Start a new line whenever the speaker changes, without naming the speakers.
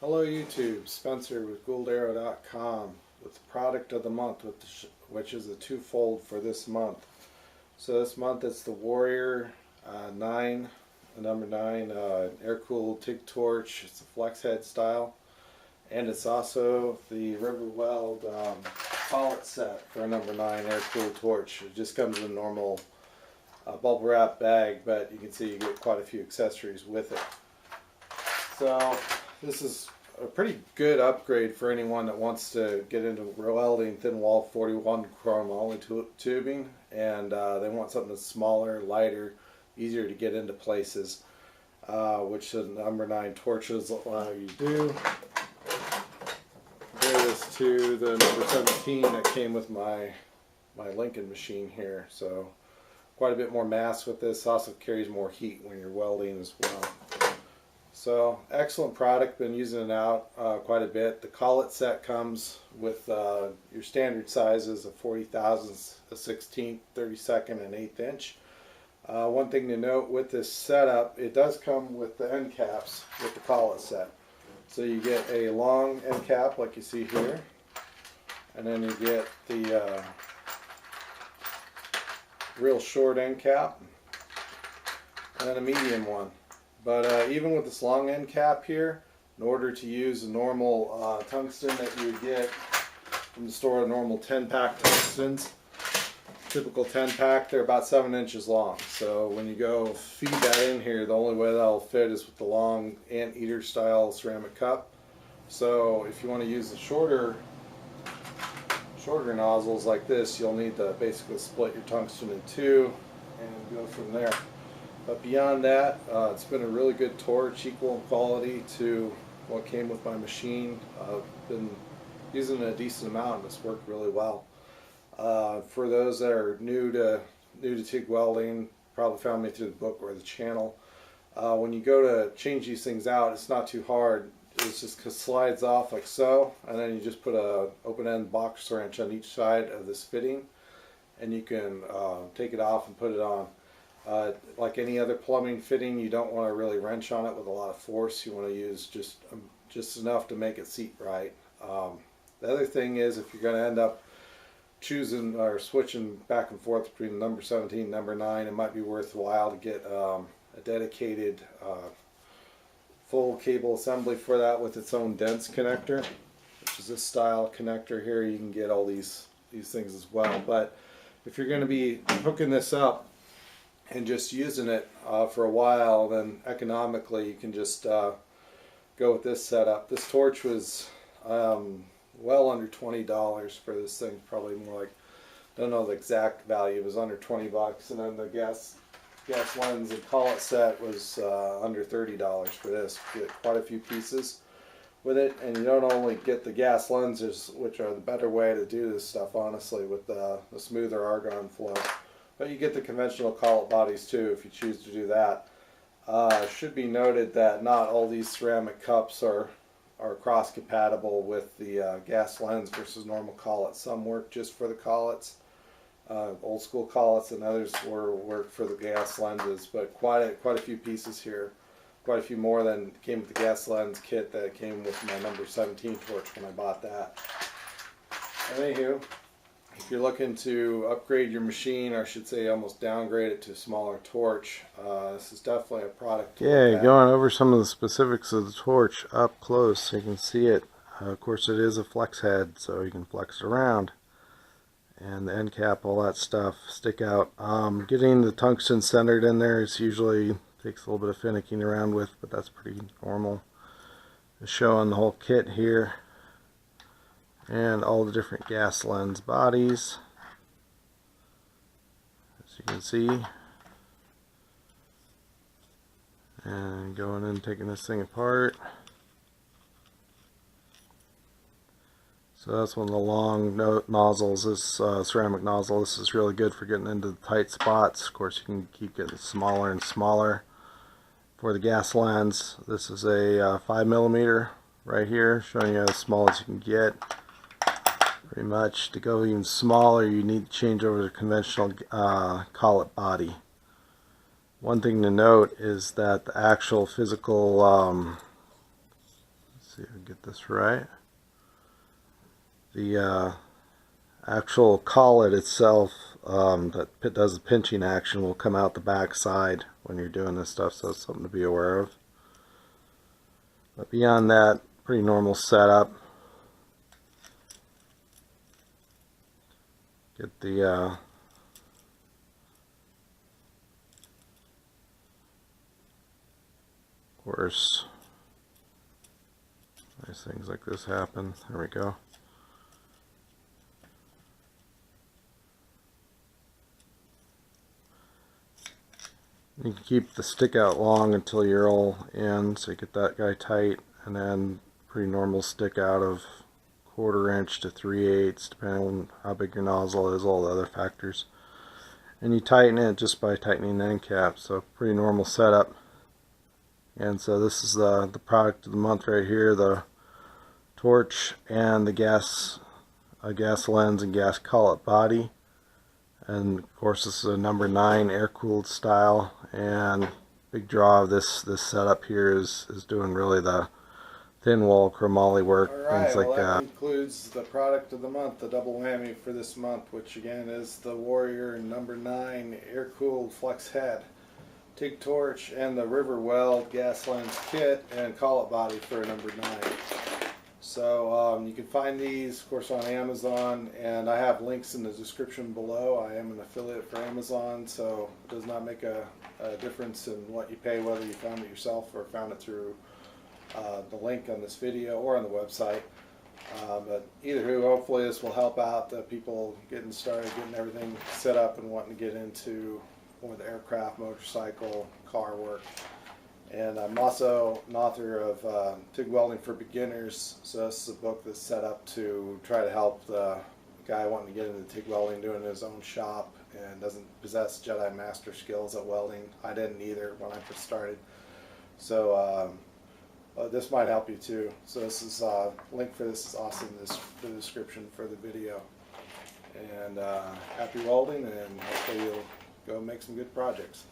Hello YouTube, Spencer with gouldaero.com with the product of the month, which is a twofold for this month. So this month it's the Warrior 9, the number 9 air-cooled TIG torch. It's a flex head style, and it's also the Riverweld Collet set for a number 9 air-cooled torch. It just comes in a normal bubble wrap bag, but you can see you get quite a few accessories with it. So this is a pretty good upgrade for anyone that wants to get into welding thin wall 41 chromoly tubing, and they want something that's smaller, lighter, easier to get into places, which the number 9 torches allow you to do. Compare this to the number 17 that came with my Lincoln machine here. So quite a bit more mass with this. Also carries more heat when you're welding as well. So excellent product, been using it out quite a bit. The Collet set comes with your standard sizes of 40 thousandths, a 16th, 32nd, and 1/8 inch. One thing to note with this setup, it does come with the end caps with the Collet set. So you get a long end cap like you see here, and then you get the real short end cap, and then a medium one. But even with this long end cap here, in order to use a normal tungsten that you would get from the store, a normal 10-pack tungstens, typical 10-pack, they're about 7 inches long. So when you go feed that in here, the only way that'll fit is with the long anteater style ceramic cup. So if you want to use the shorter nozzles like this, you'll need to basically split your tungsten in two and go from there. But beyond that, it's been a really good torch, equal in quality to what came with my machine. I've been using it a decent amount, and it's worked really well. For those that are new to TIG welding, probably found me through the book or the channel. When you go to change these things out, it's not too hard. It just slides off like so, and then you just put a open-end box wrench on each side of this fitting, and you can take it off and put it on. Like any other plumbing fitting, you don't want to really wrench on it with a lot of force. You want to use just enough to make it seat right. The other thing is, if you're going to end up choosing or switching back and forth between number 17 and number 9, it might be worthwhile to get a dedicated full cable assembly for that with its own dense connector, which is this style connector here. You can get all these things as well. But if you're going to be hooking this up and just using it for a while, then economically you can just go with this setup. This torch was well under $20 for this thing, probably more like, I don't know the exact value, it was under 20 bucks, and then the gas lens and Collet set was under $30 for this. You get quite a few pieces with it, and you don't only get the gas lenses, which are the better way to do this stuff honestly, with the smoother argon flow, but you get the conventional Collet bodies too if you choose to do that. Should be noted that not all these ceramic cups are cross compatible with the gas lens versus normal Collets. Some work just for the Collets, old school Collets, and others work for the gas lenses. But quite a few pieces here, quite a few more than came with the gas lens kit that came with my number 17 torch when I bought that. Anywho, if you're looking to upgrade your machine, or I should say almost downgrade it to a smaller torch, this is definitely a product to look at.
Going over some of the specifics of the torch up close so you can see it. Of course, it is a flex head, so you can flex it around, and the end cap, all that stuff, stick out. Getting the tungsten centered in there is usually takes a little bit of finicking around with, but that's pretty normal. Just showing the whole kit here, and all the different gas lens bodies, as you can see. And going in and taking this thing apart. So that's one of the long nozzles, this ceramic nozzle. This is really good for getting into the tight spots. Of course, you can keep getting smaller and smaller. For the gas lens, this is a 5mm right here, showing you as small as you can get. Pretty much, to go even smaller, you need to change over to conventional Collet body. One thing to note is that the actual physical see if I can get this right. The actual collet itself that does the pinching action will come out the back side when you're doing this stuff, so it's something to be aware of. But beyond that, pretty normal setup. Get the of course, nice things like this happen. There we go. You can keep the stick out long until you're all in, so you get that guy tight, and then pretty normal stick out of 1/4 inch to 3/8, depending on how big your nozzle is, all the other factors. And you tighten it just by tightening the end cap, so pretty normal setup. And so this is the product of the month right here, the torch and the gas lens and gas collet body. And of course this is a number 9 air-cooled style, and big draw of this setup here is doing really the thin wall chromoly work, things like
well, that
that.
concludes the product of the month, the double whammy for this month, which again is the Warrior number 9 air-cooled flex head, TIG torch, and the Riverweld gas lens kit and collet body for number 9. So you can find these, of course, on Amazon, and I have links in the description below. I am an affiliate for Amazon, so it does not make a difference in what you pay, whether you found it yourself or found it through the link on this video or on the website. But either who, hopefully this will help out the people getting started, getting everything set up and wanting to get into more the aircraft, motorcycle, car work. And I'm also an author of TIG Welding for Beginners, so this is a book that's set up to try to help the guy wanting to get into TIG welding, doing his own shop, and doesn't possess Jedi Master skills at welding. I didn't either when I first started. So this might help you too. So this is link for this is also in the description for the video. And happy welding, and hopefully you'll go make some good projects.